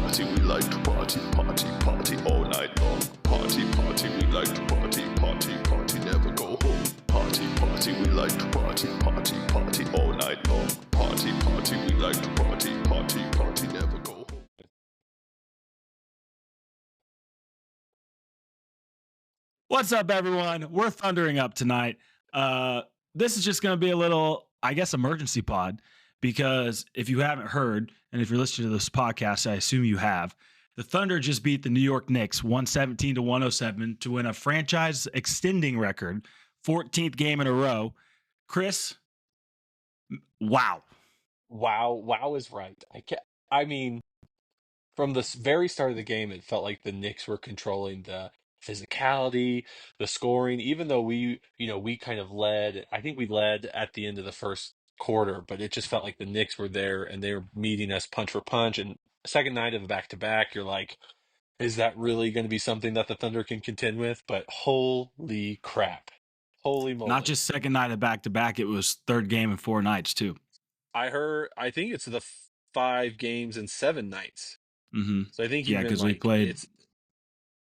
party, we like to party, party, party all night long. Party, party, we like to party, party, party, never go home. Party, party, we like to party, party, party all night long. Party, party, we like to party, party, party, never go home. What's up, everyone? We're thundering up tonight. This is just going to be a little, I guess, emergency pod, because if you haven't heard, and if you're listening to this podcast, I assume you have, the Thunder just beat the New York Knicks 117-107 to win a franchise extending record, 14th game in a row. Chris, wow. Wow is right. I mean, from the very start of the game, it felt like the Knicks were controlling the physicality, the scoring, even though we kind of led. I think we led at the end of the first quarter, but it just felt like the Knicks were there and they were meeting us punch for punch. And second night of the back-to-back, you're like, is that really going to be something that the Thunder can contend with? But holy crap. Holy moly. Not just second night of back-to-back, it was third game in 4 nights, too. I think it's the 5 games in 7 nights. Mm-hmm. So I think yeah, because we played.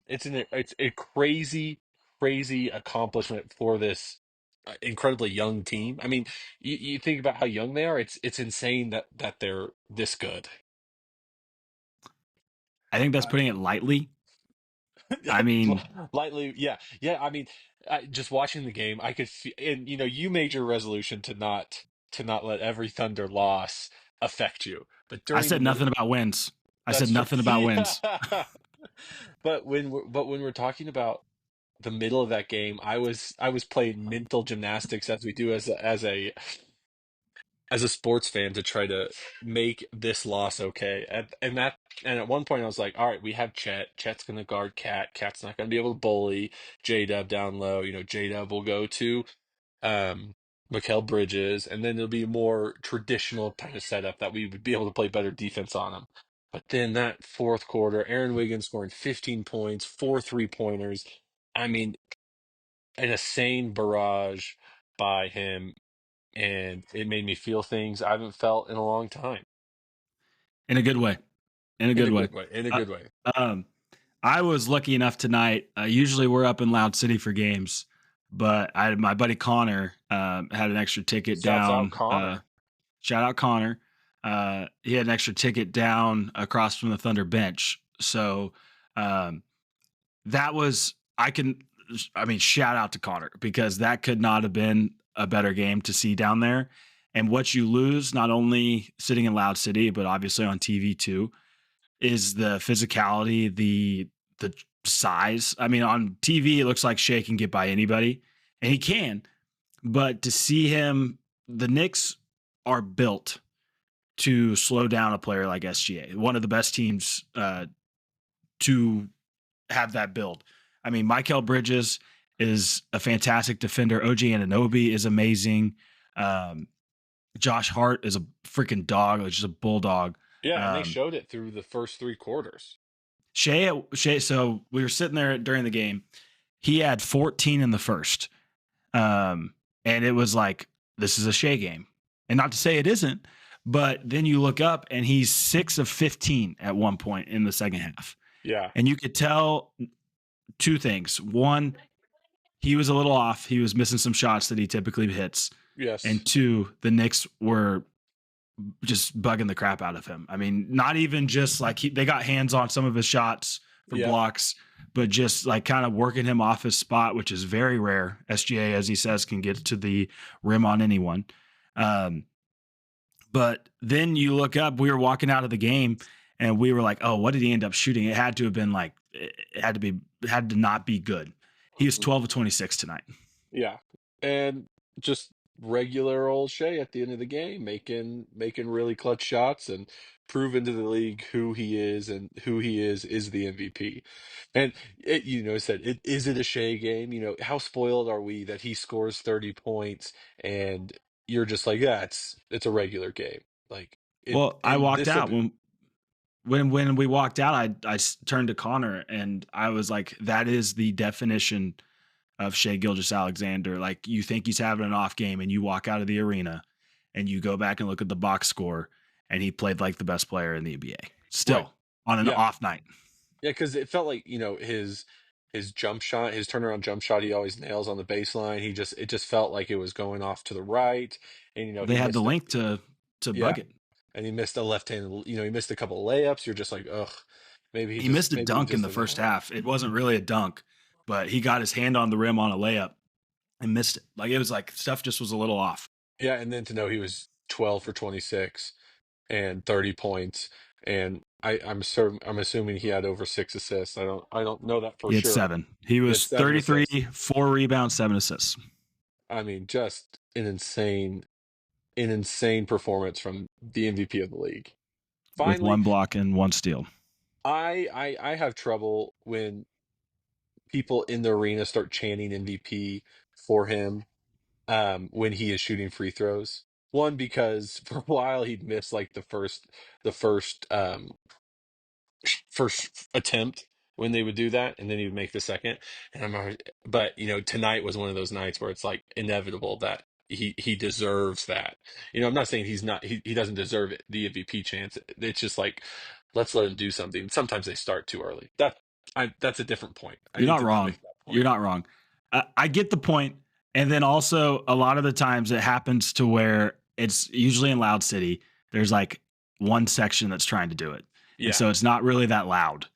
It's a crazy accomplishment for this incredibly young team. I mean, you think about how young they are. It's insane that they're this good. I think that's putting it lightly. I mean, lightly, yeah. I mean, just watching the game, I could feel, and you made your resolution to not let every Thunder loss affect you. But I said nothing about wins. I said nothing about wins. But when we're talking about the middle of that game, I was playing mental gymnastics as we do as a sports fan to try to make this loss okay. And at one point I was like, all right, we have Chet. Chet's gonna guard Cat. Cat's not gonna be able to bully J-Dub down low. J-Dub will go to Mikal Bridges, and then it'll be a more traditional kind of setup that we would be able to play better defense on them. But then that fourth quarter, Aaron Wiggins scoring 15 points, 4 3-pointers. I mean, an insane barrage by him, and it made me feel things I haven't felt in a long time. In a good way. In a good way. I was lucky enough tonight. Usually we're up in Loud City for games, but my buddy Connor had an extra ticket down. Shout out Connor. He had an extra ticket down across from the Thunder bench. So that was, shout out to Connor, because that could not have been a better game to see down there. And what you lose, not only sitting in Loud City, but obviously on TV too, is the physicality, the size. I mean, on TV, it looks like Shea can get by anybody, and he can. But to see him, the Knicks are built to slow down a player like SGA, one of the best teams to have that build. I mean, Mikal Bridges is a fantastic defender. OG Anunoby is amazing. Josh Hart is a freaking dog, like just a bulldog. Yeah, and they showed it through the first 3 quarters. Shea, so we were sitting there during the game. He had 14 in the first. And it was like, this is a Shea game. And not to say it isn't, but then you look up and he's 6 of 15 at one point in the second half. Yeah. And you could tell 2 things. One, he was a little off. He was missing some shots that he typically hits. Yes. And 2, the Knicks were just bugging the crap out of him. I mean, not even just like they got hands on some of his shots for blocks, but just like kind of working him off his spot, which is very rare. SGA, as he says, can get to the rim on anyone. But then you look up, we were walking out of the game and we were like, oh, what did he end up shooting? It had to have been like, it had to not be good. He was 12 of 26 tonight. Yeah. And just regular old Shea at the end of the game, making really clutch shots and proving to the league who he is, and who he is the MVP. And is it a Shea game? How spoiled are we that he scores 30 points and you're just like, yeah, it's a regular game. Like, I walked out when we walked out, I turned to Connor and I was like, that is the definition of Shai Gilgeous-Alexander. Like, you think he's having an off game and you walk out of the arena and you go back and look at the box score and he played like the best player in the NBA. Still. on an Yeah, off night. yeah, because it felt like his jump shot, his turnaround jump shot, he always nails on the baseline. It just felt like it was going off to the right, and They he had the missed a length to yeah, bug it. and he missed a left-handed. He missed a couple of layups. You're just like, ugh, He missed a maybe he dunk in just the doesn't first have it. half. It wasn't really a dunk, but he got his hand on the rim on a layup and missed it. Like it was like stuff just was a little off. Yeah, and then to know he was 12 for 26 and 30 points, and I'm assuming he had over 6 assists. I don't know that for He had sure. 7. He He had was 33, 7 assists. 4 rebounds, 7 assists I mean, just an insane performance from the MVP of the league. with Finally, 1 block and 1 steal. I have trouble when people in the arena start chanting MVP for him when he is shooting free throws. One, because for a while he'd miss like the first attempt when they would do that, and then he would make the second. And I'm already, but tonight was one of those nights where it's like inevitable that he deserves that. I'm not saying he doesn't deserve it, the MVP chance. It's just like let's let him do something. Sometimes they start too early. That's a different point. I You're need not to not wrong. make that You're point. not wrong. I get the point. And then also, a lot of the times it happens to where it's usually in Loud City, there's like one section that's trying to do it. And Yeah. so it's not really that loud.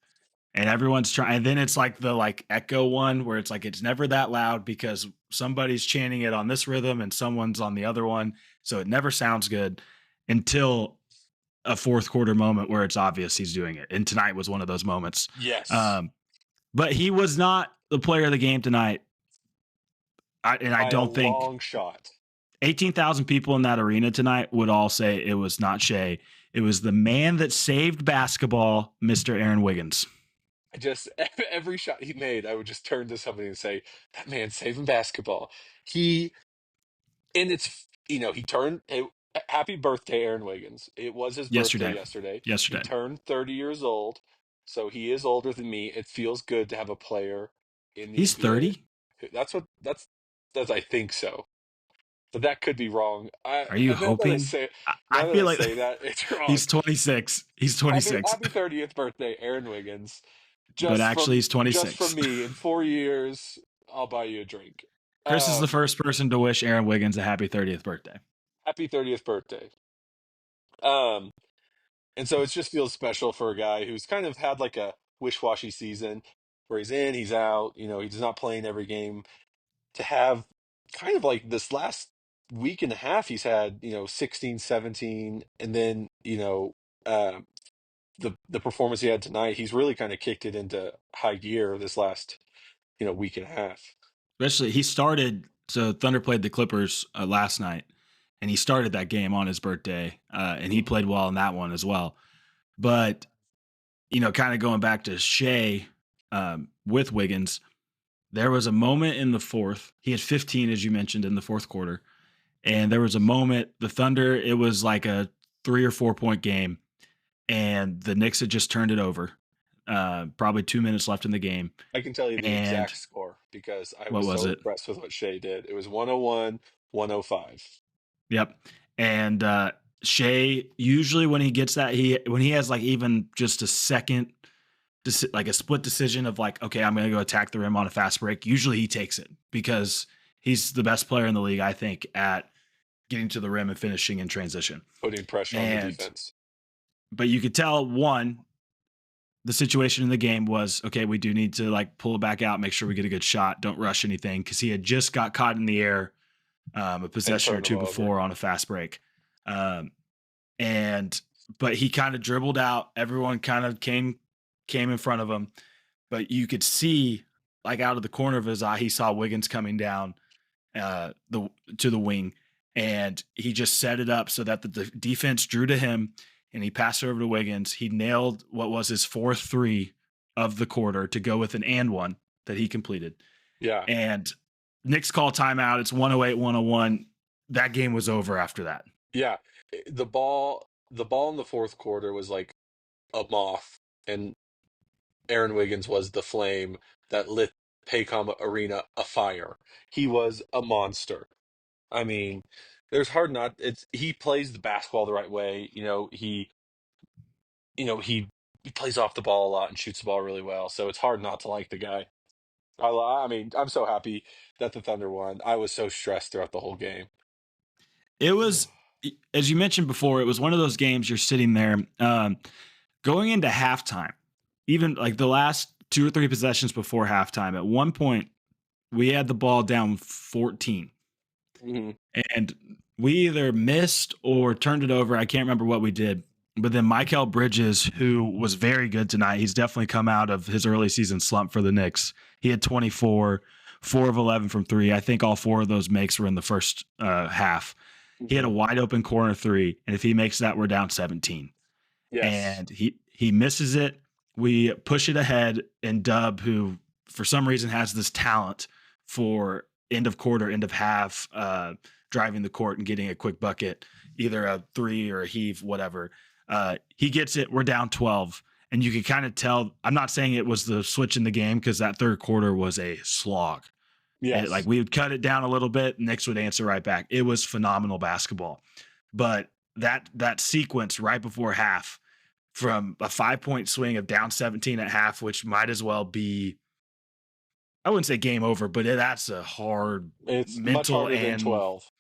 And everyone's trying. And then it's like the like echo one where it's like it's never that loud because somebody's chanting it on this rhythm and someone's on the other one. So it never sounds good until a fourth quarter moment where it's obvious he's doing it. And tonight was one of those moments. Yes. Um, but he was not the player of the game tonight. I By a don't think long shot. 18,000 people in that arena tonight would all say it was not Shea. It was the man that saved basketball, Mr. Aaron Wiggins. I just every shot he made, I would just turn to somebody and say, "That man's saving basketball." He and it's he turned. Happy birthday, Aaron Wiggins! It was his birthday Yesterday. yesterday. He Yesterday. turned 30 years old, so he is older than me. It feels good to have a player in the He's NBA. 30. That's I think so, but that could be wrong. Are you Now that I hoping? say I now that I feel like say that, it's wrong. he's 26. He's Happy 26. happy 30th birthday, Aaron Wiggins. But actually, he's Just 26. from me, in 4 years, I'll buy you a drink. Chris is the Um, first person to wish Aaron Wiggins a happy 30th birthday. Happy 30th birthday. Um, and so it just feels special for a guy who's kind of had like a wish-washy season where he's in, he's out, he's not playing every game to have kind of like this last week and a half he's had, 16, 17, and then, uh, the performance he had tonight, he's really kind of kicked it into high gear this last, week and a half. Especially, he started. So Thunder played the Clippers last night, and he started that game on his birthday, and he played well in that one as well. But kind of going back to Shea with Wiggins, there was a moment in the fourth. He had 15, as you mentioned, in the fourth quarter, and there was a moment. The Thunder, it was like a 3 or 4 point game, and the Knicks had just turned it over. Probably 2 minutes left in the game, I can tell you the and exact score because I what was was so it? impressed with what Shea did. It was 101, 105. Yep. And Shea usually when he gets that when he has like even just a second like a split decision of like, okay, I'm gonna go attack the rim on a fast break. Usually he takes it because he's the best player in the league, I think, at getting to the rim and finishing in transition. Putting pressure on the And defense. but you could tell the situation in the game was okay, we do need to like pull it back out, make sure we get a good shot, don't rush anything, because he had just got caught in the air a possession or turn them two over. before on a fast break. But he kind of dribbled out. Everyone kind of came in front of him, but you could see like out of the corner of his eye, he saw Wiggins coming down to the wing, and he just set it up so that the defense drew to him, and he passed it over to Wiggins. He nailed what was his fourth three of the quarter to go with an and one that he completed. Yeah. And Knicks call timeout. It's 108-101. That game was over after that. Yeah. The ball in the fourth quarter was like a moth, and Aaron Wiggins was the flame that lit Paycom Arena afire. He was a monster. I mean, there's hard not. He plays the basketball the right way. He he plays off the ball a lot and shoots the ball really well. So it's hard not to like the guy. I mean, I'm so happy that the Thunder won. I was so stressed throughout the whole game. It was, as you mentioned before, it was one of those games you're sitting there going into halftime, even like the last 2 or 3 possessions before halftime. At one point, we had the ball down 14. Mm-hmm. And we either missed or turned it over. I can't remember what we did. But then Mikal Bridges, who was very good tonight, he's definitely come out of his early season slump for the Knicks. He had 24, 4 of 11 from 3. I think all 4 of those makes were in the first half. He had a wide open corner 3, and if he makes that, we're down 17. Yes. And he misses it. We push it ahead, and Dub, who for some reason has this talent for end of quarter, end of half, driving the court and getting a quick bucket, either a 3 or a heave, whatever. He gets it. We're down 12. And you can kind of tell, I'm not saying it was the switch in the game because that third quarter was a slog. Yes. Like we would cut it down a little bit, Knicks would answer right back. It was phenomenal basketball. But that sequence right before half, from a 5-point swing of down 17 at half, which might as well be, I wouldn't say game over, but that's a hard It's mental much harder than 12.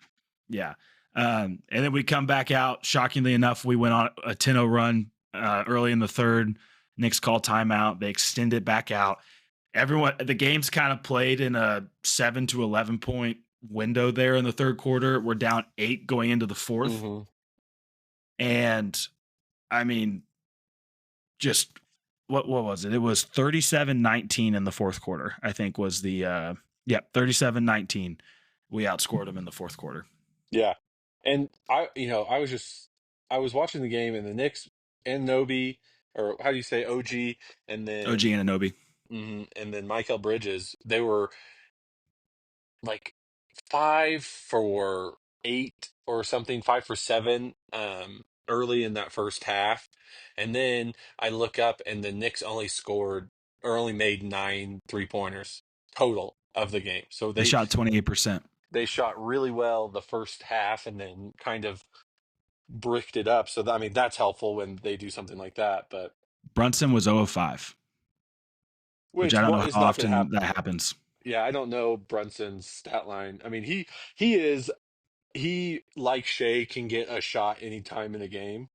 Yeah. And then we come back out. Shockingly enough, we went on a 10-0 run early in the third. Knicks call timeout. They extend it back out. The game's kind of played in a 7 to 11 point window there in the third quarter. We're down 8 going into the fourth. Mm-hmm. And I mean, just what was it? It was 37-19 in the fourth quarter, I think was the 37-19. We outscored them in the fourth quarter. Yeah. And I was watching the game, and the Knicks and Nobi, or how do you say OG, and then OG Anunoby. and then Mikal Bridges, they were like 5 for 8 or something, 5 for 7 early in that first half. And then I look up, and the Knicks only made 9 3-pointers total of the game. So They shot 28%. they shot really well the first half and then kind of bricked it up. So, I mean, that's helpful when they do something like that. But Brunson was 0 of 5, which I don't know is how not going to often happen. that happens. Yeah, I don't know Brunson's stat line. I mean, he like Shea can get a shot anytime in a game,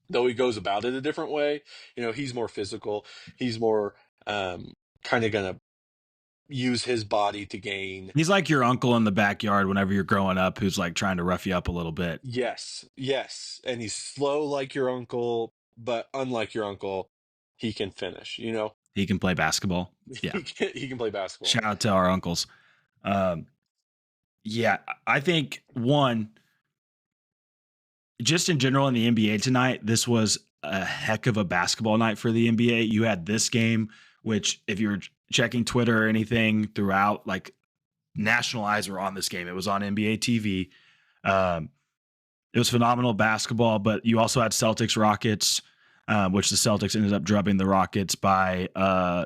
though he goes about it a different way. He's more physical. He's more kind of gonna use his body to gain. He's like your uncle in the backyard whenever you're growing up who's like trying to rough you up a little bit. Yes, and he's slow like your uncle, but unlike your uncle, he can finish. He can play basketball. Yeah. He can play basketball. Shout out to our uncles. Yeah, I think just in general in the NBA tonight, this was a heck of a basketball night for the NBA. You had this game, which if you're checking Twitter or anything throughout, like national eyes were on this game. It was on NBA TV. It was phenomenal basketball, but you also had Celtics Rockets, which the Celtics ended up drubbing the Rockets by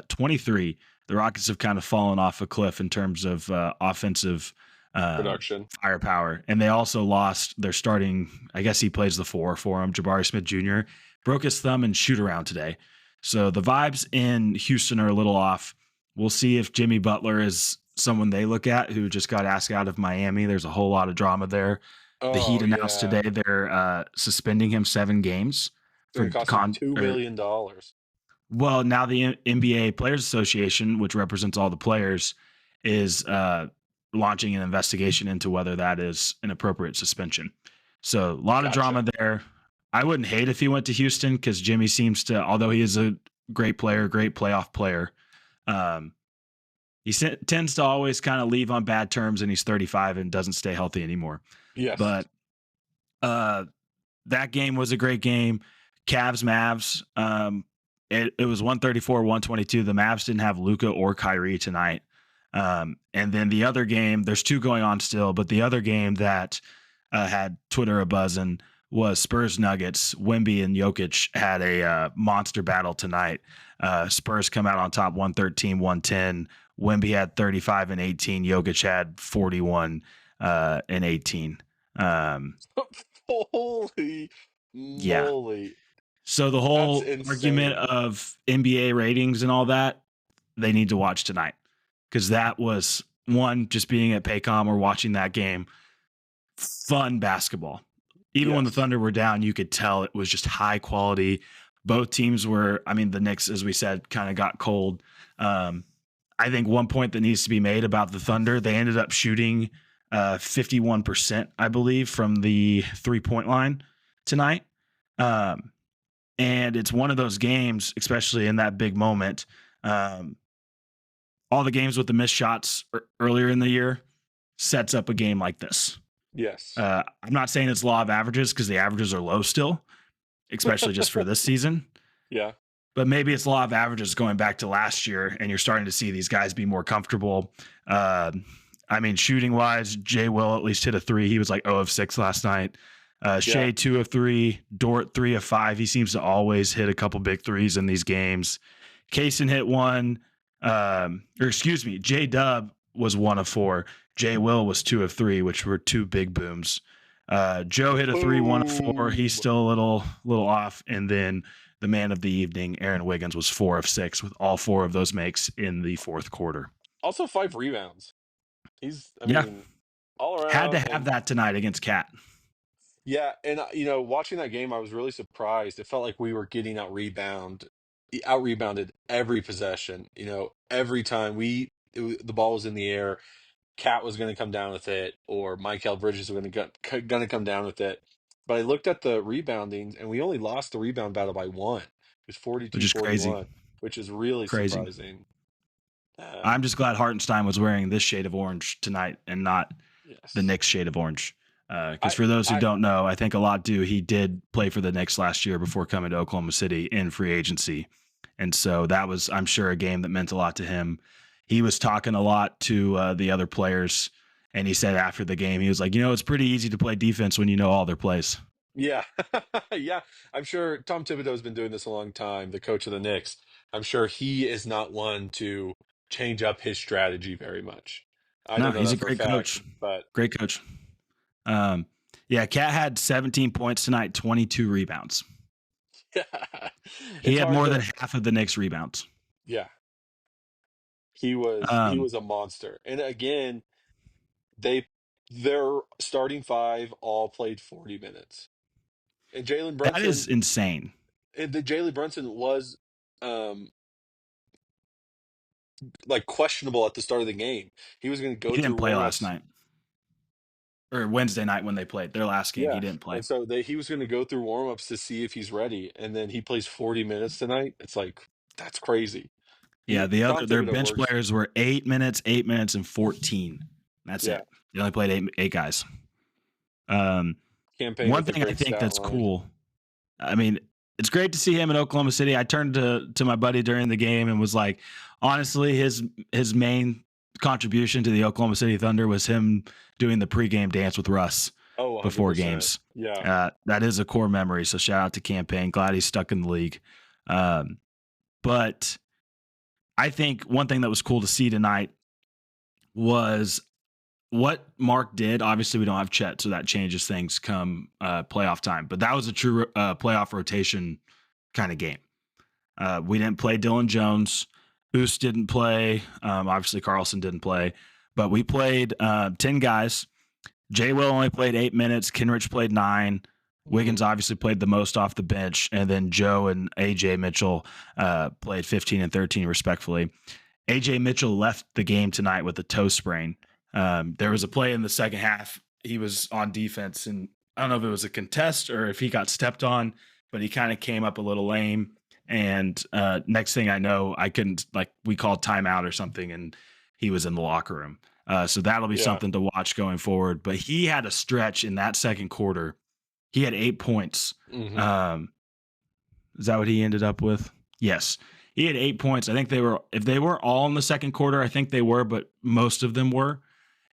23. The Rockets have kind of fallen off a cliff in terms of offensive Production, firepower, and they also lost their starting. I guess he plays the 4 for him. Jabari Smith Jr. broke his thumb in shoot around today, so the vibes in Houston are a little off. We'll see if Jimmy Butler is someone they look at, who just got asked out of Miami. There's a whole lot of drama there. The Heat announced today they're suspending him 7 games for $2 million. Well, now the NBA Players Association, which represents all the players, is launching an investigation into whether that is an appropriate suspension. So a lot of drama there. I wouldn't hate if he went to Houston because Jimmy seems to, although he is a great player, great playoff player, he tends to always kind of leave on bad terms, and he's 35 and doesn't stay healthy anymore. Yes. But that game was a great game. Cavs, Mavs. It was 134-122. The Mavs didn't have Luka or Kyrie tonight. And then the other game, there's 2 going on still, but the other game that had Twitter a-buzzing was Spurs Nuggets. Wemby and Jokic had a monster battle tonight. Spurs come out on top 113-110. Wemby had 35 and 18. Jokic had 41 and 18. Holy moly. So the That's whole argument insane. of NBA ratings and all that, they need to watch tonight because that was one just being at Paycom or watching that game. Fun basketball. Even when the Yes. Thunder were down, you could tell it was just high quality. Both teams were, I mean, the Knicks, as we said, kind of got cold. I think one point that needs to be made about the Thunder, they ended up shooting 51%, I believe, from the 3-point line tonight. And it's one of those games, especially in that big moment. All the games with the missed shots earlier in the year sets up a game like this. Yes. I'm not saying it's law of averages because the averages are low still, especially just for this season. Yeah. But maybe it's law of averages going back to last year, and you're starting to see these guys be more comfortable. I mean, shooting wise, Jay Will at least hit a 3. He was like 0 of 6 last night. Shea 2 of 3, Dort 3 of 5. He seems to always hit a couple big threes in these games. Kaysen hit 1, J Dub was 1 of 4. Jay Will was 2 of 3, which were 2 big booms. Joe hit a 3, 1 of 4. He's still a little off. And then the man of the evening, Aaron Wiggins, was 4 of 6 with all 4 of those makes in the fourth quarter. Also 5 rebounds. I mean, all around. Had to have that tonight against Cat. Yeah, and watching that game, I was really surprised. It felt like we were getting out rebounded every possession. Every time the ball was in the air, Cat was going to come down with it, or Michael Bridges was going to come down with it. But I looked at the rebounding, and we only lost the rebound battle by 1. It was Which is crazy. 42-41, which is really Crazy. surprising. I'm just glad Hartenstein was wearing this shade of orange tonight and not Yes. the Knicks shade of orange. Because for those who don't know, I think a lot do. He did play for the Knicks last year before coming to Oklahoma City in free agency. And so that was, I'm sure, a game that meant a lot to him. He was talking a lot to the other players. And he said after the game, he was like, it's pretty easy to play defense when you know all their plays. Yeah. Yeah. I'm sure Tom Thibodeau's been doing this a long time, the coach of the Knicks. I'm sure he is not one to change up his strategy very much. I No, don't know he's that a for a great fact, coach. but Great coach. Yeah, Cat had 17 points tonight, 22 rebounds. yeah, He it's had hard more to. than half of the Knicks rebounds. Yeah, he was a monster. And again, their starting 5 all played 40 minutes, and That is insane. Jalen Brunson was um like questionable at the start of the game. He was going to go He through didn't play last warmups. night or Wednesday night when they played. Their last game, he Yeah. didn't play. And so he was going to go through warmups to see if he's ready, and then he plays 40 minutes tonight. It's like that's crazy. Yeah, Tom their Thibodeau bench works. players were 8 minutes, and 14. That's Yeah. it. They only played eight guys. Campaign One with a thing I great think stat that's line. cool. I mean, it's great to see him in Oklahoma City. I turned to my buddy during the game and was like, honestly, his main contribution to the Oklahoma City Thunder was him doing the pregame dance with Russ Oh, before 100%. games. Yeah. That is a core memory. So shout out to Campaign. Glad he's stuck in the league. But I think one thing that was cool to see tonight was what Mark did. Obviously, we don't have Chet, so that changes things come playoff time. But that was a true playoff rotation kind of game. We didn't play Dylan Jones. Oos didn't play. Obviously, Carlson didn't play. But we played 10 guys. Jay Will only played 8 minutes. Kenrich played 9. Wiggins obviously played the most off the bench. And then Joe and A.J. Mitchell played 15 and 13, respectfully. A.J. Mitchell left the game tonight with a toe sprain. There was a play in the second half. He was on defense, and I don't know if it was a contest or if he got stepped on, but he kind of came up a little lame. And next thing I know, we called timeout or something, and he was in the locker room. So that'll be something to watch going forward. But he had a stretch in that second quarter. He had 8 points. Mm-hmm. Is that what he ended up with? Yes. He had 8 points. I think if they weren't all in the second quarter, I think they were, but most of them were.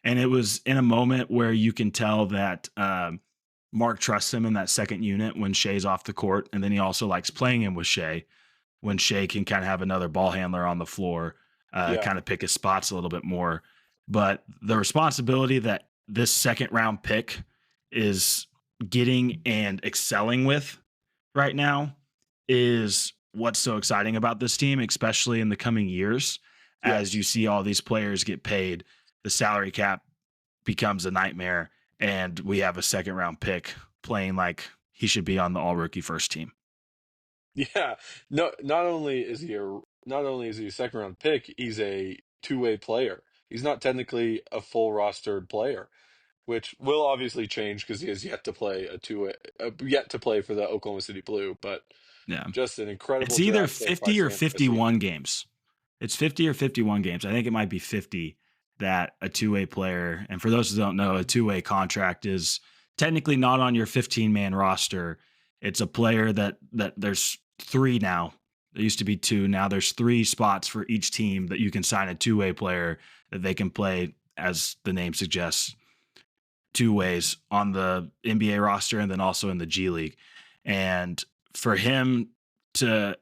And it was in a moment where you can tell that Mark trusts him in that second unit when Shea's off the court. And then he also likes playing him with Shea when Shea can kind of have another ball handler on the floor, kind of pick his spots a little bit more. But the responsibility that this second round pick is getting and excelling with right now is what's so exciting about this team, especially in the coming years, as you Yes. see all these players get paid. The salary cap becomes a nightmare, and we have a second round pick playing like he should be on the all rookie first team. Yeah. No, not only is he a second round pick, he's a two-way player. He's not technically a full rostered player, which will obviously change because he has yet to play yet to play for the Oklahoma City Blue, but Yeah. just an It's incredible either draft pick by 50 or Sam Presti. 51 games. It's 50 or 51 games. I think it might be 50 that a two-way player, and for those who don't know, a two-way contract is technically not on your 15-man roster. It's a player that there's three now. There used to be two. Now there's three spots for each team that you can sign a two-way player that they can play, as the name suggests, two ways on the NBA roster and then also in the G League. And for him to,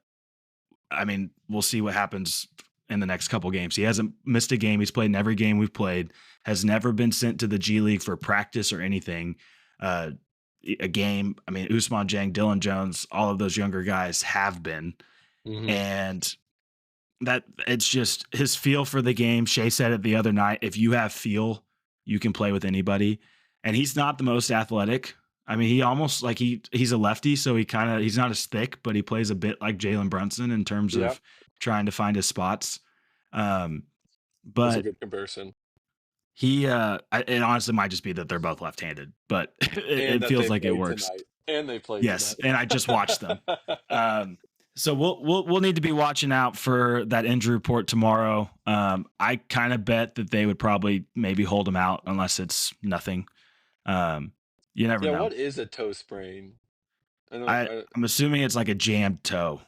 I mean, we'll see what happens in the next couple games. He hasn't missed a game. He's played in every game we've played, has never been sent to the G League for practice or anything. Uh, a game, I mean, Usman Jang, Dylan Jones, all of those younger guys have been. Hmm. And that it's just his feel for the game. Shea said it the other night. If you have feel, you can play with anybody. And he's not the most athletic. I mean, he almost like he's a lefty, so he's not as thick, but he plays a bit like Jalen Brunson in terms Yeah, of trying to find his spots. Um, that's a but good comparison. it honestly might just be that they're both left-handed, but And it that they feels like it played works. tonight. And they played Yes, tonight. and I just watched them. So we'll need to be watching out for that injury report tomorrow. I kind of bet that they would probably maybe hold him out unless it's nothing. You never Yeah, know. what is a toe sprain? I don't. I'm assuming it's like a jammed toe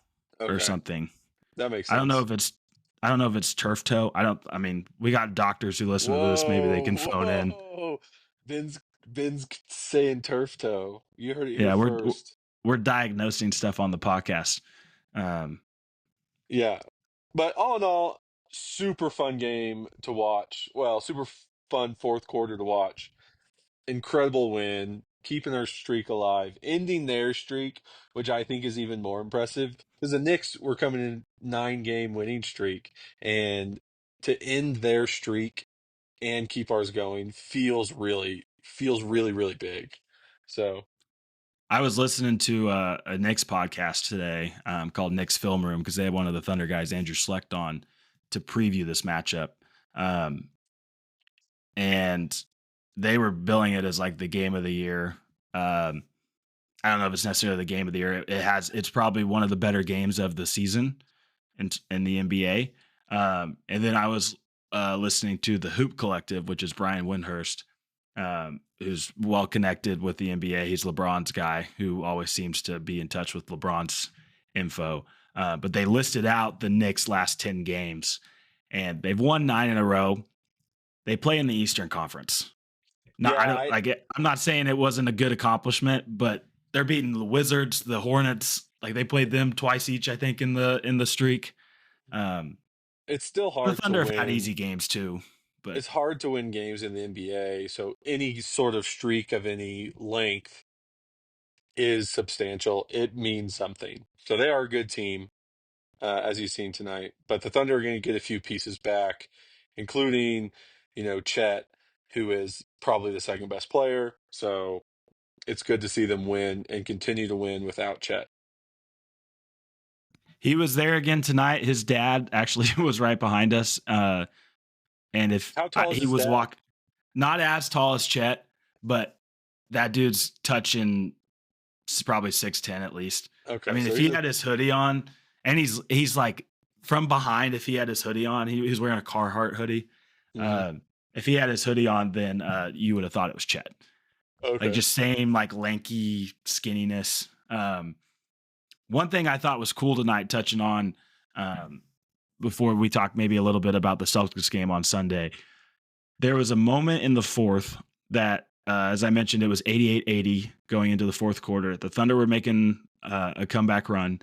or Okay, something. that makes I don't know sense. if it's I don't know if it's turf toe. I mean, we got doctors who listen to this. Maybe they Whoa, can phone in. whoa! Ben's saying turf toe. You heard it here Yeah, first. we're diagnosing stuff on the podcast. Um, Yeah, but all in all, super fun game to watch. Well, super fun fourth quarter to watch. Incredible win, keeping their streak alive, ending their streak, which I think is even more impressive because the Knicks were coming in 9 game winning streak, and to end their streak and keep ours going feels really really big. So I was listening to a Knicks podcast today called Knicks Film Room because they had one of the Thunder guys, Andrew Slecht, on to preview this matchup. Um, and they were billing it as like the game of the year. I don't know if it's necessarily the game of the year. It's probably one of the better games of the season in the NBA. And then I was listening to the Hoop Collective, which is Brian Windhurst, who's well connected with the NBA. He's LeBron's guy who always seems to be in touch with LeBron's info. But they listed out the Knicks' last 10 games, and they've won 9 in a row. They play in the Eastern Conference. Not, I yeah, don't like it. I'm not saying it wasn't a good accomplishment, but they're beating the Wizards, the Hornets. Like they played them twice each, I think, in the streak. Um, it's still the hard to Thunder have had win. easy games too, but It's hard to win games in the NBA, so any sort of streak of any length is substantial. It means something. So they are a good team, as you've seen tonight. But the Thunder are going to get a few pieces back, including, Chet, who is probably the second best player. So it's good to see them win and continue to win without Chet. he was there again tonight. His dad actually was right behind us, and if How tall is he his was dad? not as tall as Chet, but that dude's touching probably 6'10" at least. I Okay, mean, so if he's he a had his hoodie on, and he's like from behind, if he had his hoodie on, he was wearing a Carhartt hoodie. mhm. Um, if he had his hoodie on, then you would have thought it was Chet. Like Okay. just same like lanky skinniness. One thing I thought was cool tonight, touching on um, before we talk maybe a little bit about the Celtics game on Sunday. There was a moment in the fourth that, as I mentioned, it was 88-80 going into the fourth quarter. The Thunder were making a comeback run,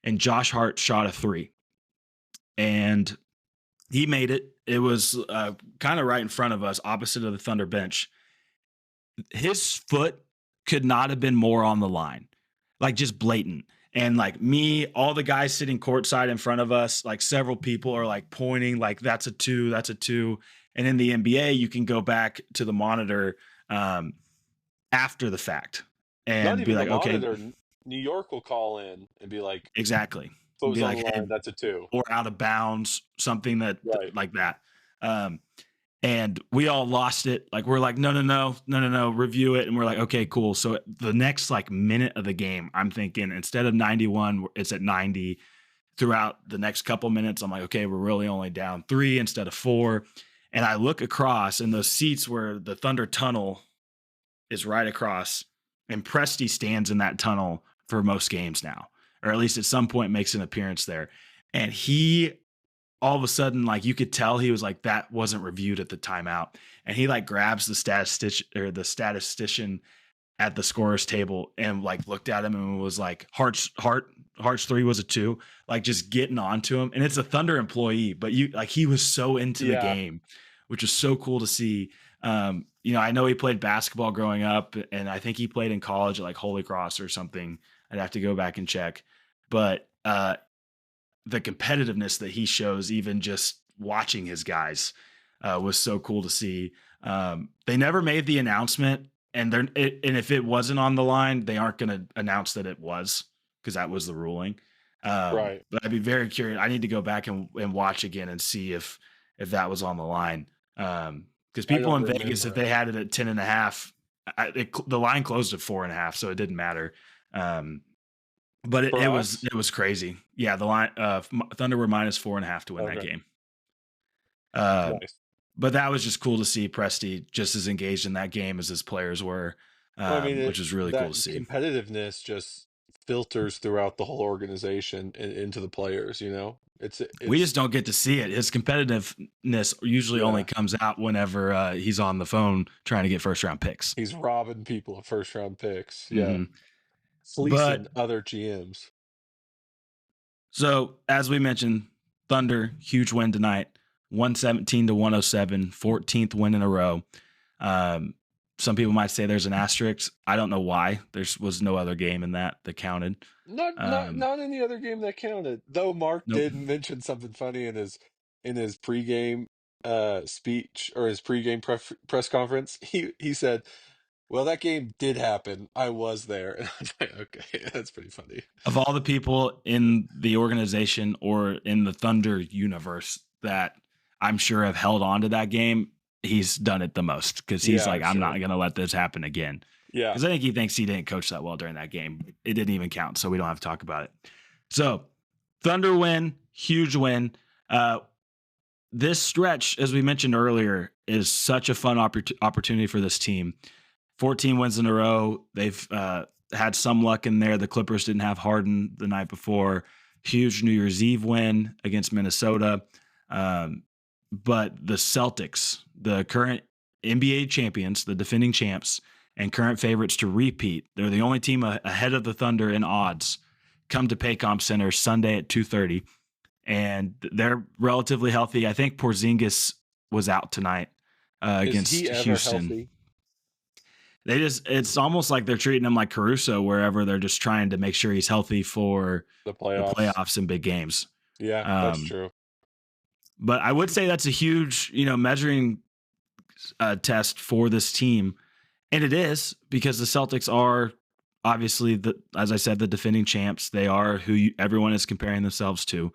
and Josh Hart shot a three, and he made it. It was kind of right in front of us, opposite of the Thunder bench. His foot could not have been more on the line, like just blatant. And like me, all the guys sitting courtside in front of us, like several people are like pointing, like that's a two, that's a two. And in the NBA, you can go back to the monitor um, after the fact Not and be even the like, okay, monitor. New York will call in and be like, exactly. "If it And was be on like, the hey, line, that's a 2." or out of bounds, something that Right. like that. Um, and we all lost it. Like we're like, no, no, no, no, no, no, review it. And we're like, okay, cool. So the next like minute of the game, I'm thinking instead of 91, it's at 90. Throughout the next couple minutes, I'm like, okay, we're really only down 3 instead of 4. And I look across, and those seats where the Thunder tunnel is right across, and Presti stands in that tunnel for most games now, or at least at some point makes an appearance there. And he all of a sudden, like you could tell he was like, that wasn't reviewed at the timeout. And he like grabs the statistician at the scorer's table and like looked at him and was like, Hart's 3 was a 2, like just getting onto him. And it's a Thunder employee, but he was so into the Yeah. game, which was so cool to see. I know he played basketball growing up, and I think he played in college at like Holy Cross or something. I'd have to go back and check. But the competitiveness that he shows, even just watching his guys, was so cool to see. They never made the announcement, and if it wasn't on the line, they aren't going to announce that it was, because that was the ruling. Right. But I'd be very curious. I need to go back and watch again and see if that was on the line. Because I people don't in Vegas, if remember. they had it at 10.5, the line closed at 4.5, so it didn't matter. But For it us? was crazy. Yeah, the line Thunder were minus 4.5 to win that Okay. game. Uh, Nice. but that was just cool to see Presti just as engaged in that game as his players were, Well, I mean, which was really cool that to see. competitiveness just filters throughout the whole organization and into the players, you know? We just It's don't get to see it. His competitiveness usually only yeah. comes out whenever he's on the phone trying to get first round picks. He's robbing people of first round picks. Yeah. hmm Fleecing But other GMs. so as we mentioned, Thunder huge win tonight, 117 to 107, 14th win in a row. Um, some people might say there's an asterisk. I don't know why. There was no other game in that counted. Not any other game that counted. Though Mark Nope. did mention something funny in his pregame speech, or his pregame press conference. He said, "Well, that game did happen. I was there." And I was like, "Okay, that's pretty funny." Of all the people in the organization or in the Thunder universe that I'm sure have held on to that game, he's done it the most, because he's Yeah, like, I'm I'm not sure. going to let this happen again. Yeah. Because I think he thinks he didn't coach that well during that game. It didn't even count, so we don't have to talk about it. So, Thunder win, huge win. This stretch, as we mentioned earlier, is such a fun opportunity for this team. 14 wins in a row. They've had some luck in there. The Clippers didn't have Harden the night before. Huge New Year's Eve win against Minnesota. But the Celtics, the current NBA champions, the defending champs, and current favorites to repeat, they're the only team ahead of the Thunder in odds, come to Paycom Center Sunday at 2:30. And they're relatively healthy. I think Porzingis was out tonight Is against he ever Houston. healthy? It's almost like they're treating him like Caruso, wherever they're just trying to make sure he's healthy for The the playoffs? playoffs and big games. Yeah, that's Um, true. but I would say that's a huge, measuring test for this team. And it is, because the Celtics are obviously, as I said, the defending champs. They are who everyone is comparing themselves to.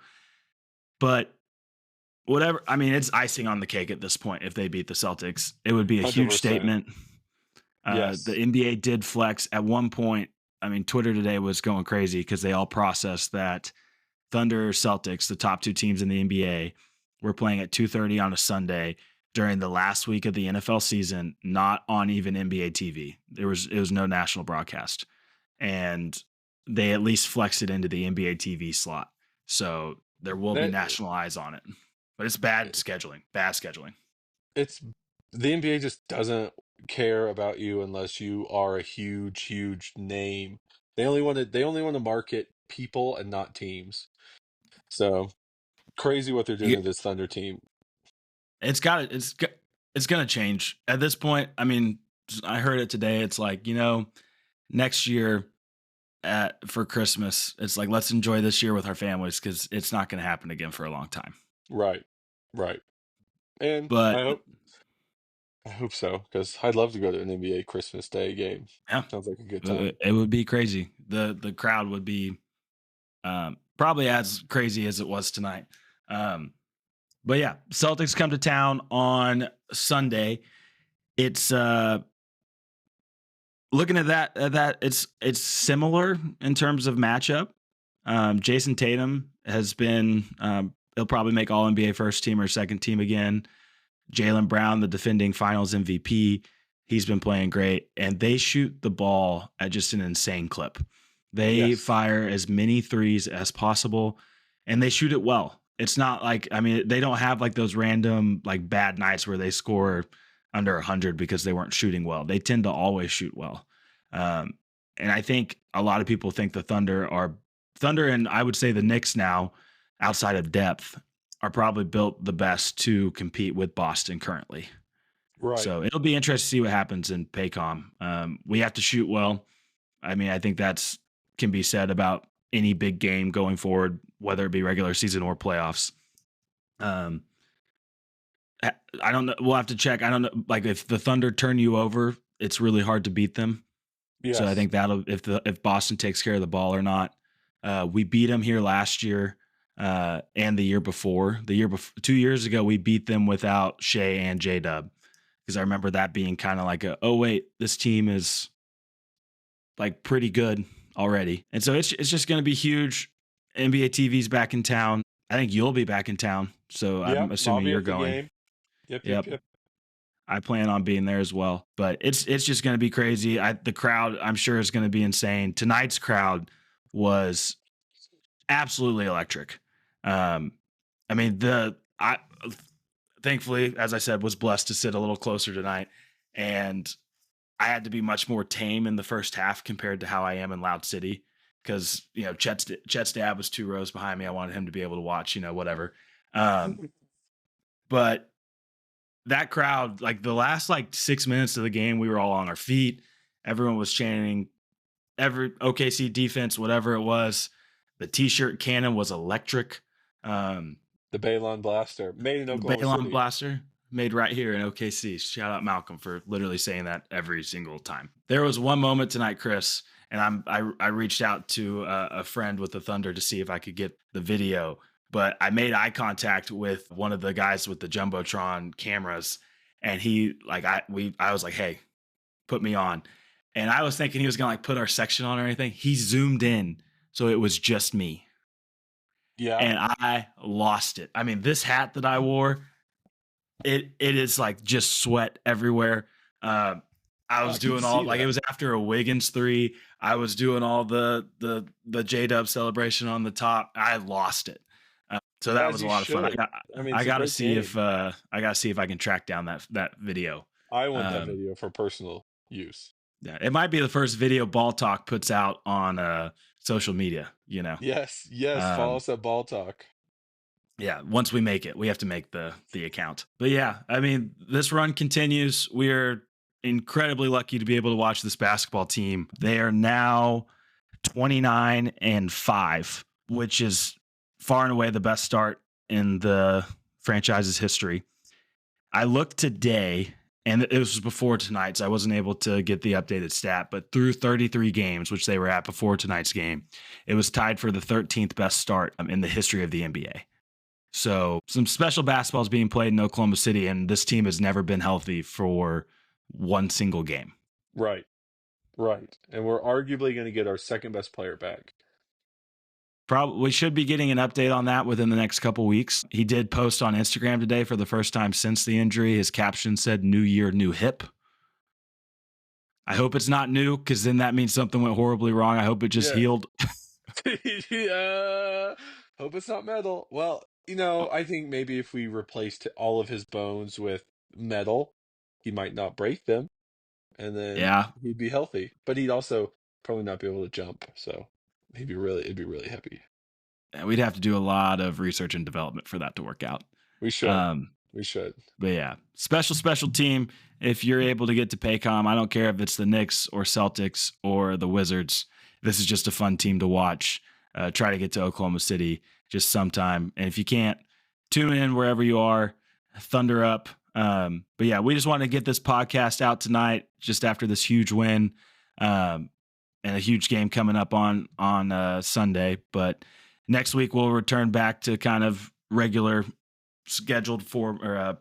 But whatever, I mean, it's icing on the cake at this point. If they beat the Celtics, it would be a huge 100%. statement. The Yes. NBA did flex at one point. I mean, Twitter today was going crazy because they all processed that Thunder, Celtics, the top 2 teams in the NBA, were playing at 2:30 on a Sunday during the last week of the NFL season, not on even NBA TV. It was no national broadcast, and they at least flexed it into the NBA TV slot. So there will be That national eyes on it, but it's bad scheduling. Bad scheduling. it's the NBA just doesn't care about you unless you are a huge, huge name. They only want to market people and not teams. So crazy what they're doing to this Thunder team. It's got it's going to change at this point. I mean, I heard it today. It's like, next year, for Christmas. It's like, let's enjoy this year with our families because it's not going to happen again for a long time. Right. Right. And But I hope so, because I'd love to go to an NBA Christmas Day game. yeah, Sounds like a good time. it would be crazy. The crowd would be probably as crazy as it was tonight. But yeah, Celtics come to town on Sunday. It's looking at that it's similar in terms of matchup. Jason Tatum has been he'll probably make All NBA first team or second team again. Jaylen Brown, the defending Finals MVP, he's been playing great, and they shoot the ball at just an insane clip. They Yes. fire as many threes as possible, and they shoot it well. It's not like, I mean, they don't have like those random like bad nights where they score under 100 because they weren't shooting well. They tend to always shoot well. And I think a lot of people think the Thunder, and I would say the Knicks now, outside of depth, are probably built the best to compete with Boston currently. Right. So it'll be interesting to see what happens in Paycom. We have to shoot well. I mean, I think that's can be said about any big game going forward, whether it be regular season or playoffs. I don't know. We'll have to check. I don't know. Like if the Thunder turn you over, it's really hard to beat them. Yes. So I think that'll if Boston takes care of the ball or not. We beat them here last year and the year before. 2 years ago, we beat them without Shea and J-Dub, because I remember that being kind of like this team is like pretty good already. And so it's just going to be huge. NBA TV's back in town. I think you'll be back in town. So I'm assuming you're going. Yep. I plan on being there as well. But it's just going to be crazy. The crowd, I'm sure, is going to be insane. Tonight's crowd was absolutely electric. I mean, thankfully, as I said, was blessed to sit a little closer tonight, and I had to be much more tame in the first half compared to how I am in Loud City, because Chet's dad was 2 rows behind me. I wanted him to be able to watch, whatever. But that crowd, like the last 6 minutes of the game, we were all on our feet. Everyone was chanting every OKC defense, whatever it was. The T-shirt cannon was electric. The Balon Blaster made in Oklahoma City. Blaster made right here in OKC. Shout out Malcolm for literally saying that every single time. There was one moment tonight, Chris, and I reached out to a friend with the Thunder to see if I could get the video, but I made eye contact with one of the guys with the Jumbotron cameras, and I was like, hey, put me on. And I was thinking he was gonna put our section on or anything. He zoomed in, so it was just me. Yeah. And I lost it. I mean, this hat that I wore, it is just sweat everywhere. I was doing all it was after a Wiggins 3. I was doing all the J-Dub celebration on the top. I lost it. So that was a lot of fun. I got to see if I can track down that video. I want that video for personal use. Yeah, it might be the first video Ball Talk puts out on social media, Yes. Follow us at Ball Talk. Yeah, once we make it, we have to make the account. But yeah, I mean, this run continues. We're incredibly lucky to be able to watch this basketball team. They are now 29-5, which is far and away the best start in the franchise's history. I looked today, and it was before tonight, so I wasn't able to get the updated stat, but through 33 games, which they were at before tonight's game, it was tied for the 13th best start in the history of the NBA. So some special basketball is being played in Oklahoma City, and this team has never been healthy for one single game. Right. And we're arguably going to get our second best player back. We should be getting an update on that within the next couple weeks. He did post on Instagram today for the first time since the injury. His caption said, "New year, new hip." I hope it's not new, because then that means something went horribly wrong. I hope it just healed. Hope it's not metal. Well, I think maybe if we replaced all of his bones with metal, he might not break them, and then he'd be healthy. But he'd also probably not be able to jump, so it'd be really heavy. Yeah, we'd have to do a lot of research and development for that to work out. We should. But yeah, special team. If you're able to get to Paycom, I don't care if it's the Knicks or Celtics or the Wizards. this is just a fun team to watch. Try to get to Oklahoma City just sometime. And if you can't, tune in wherever you are, Thunder up. But yeah, we just want to get this podcast out tonight just after this huge win and a huge game coming up on Sunday. But next week we'll return back to kind of regular scheduled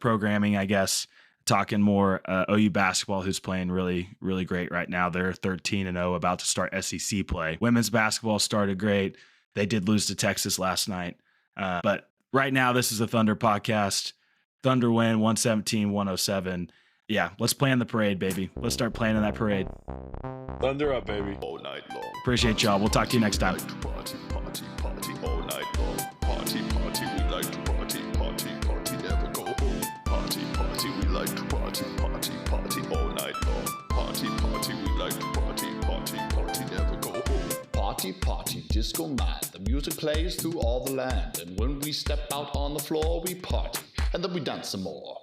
programming, I guess, talking more OU basketball, who's playing really, really great right now. They're 13-0, about to start SEC play. Women's basketball started great. They did lose to Texas last night. But right now, this is a Thunder podcast. Thunder win 117-107. Yeah, let's plan the parade, baby. Let's start planning that parade. Thunder up, baby. All night long. Appreciate y'all. We'll talk to you next time. Party, party, party all night long. Party, party, we like to party, party, party, never go home. Party, party, we like to party, party, party all night long. Party, party, we like to party, party, party, never go home. Party, party, disco night. The music plays through all the land. And when we step out on the floor, we party. And then we dance some more.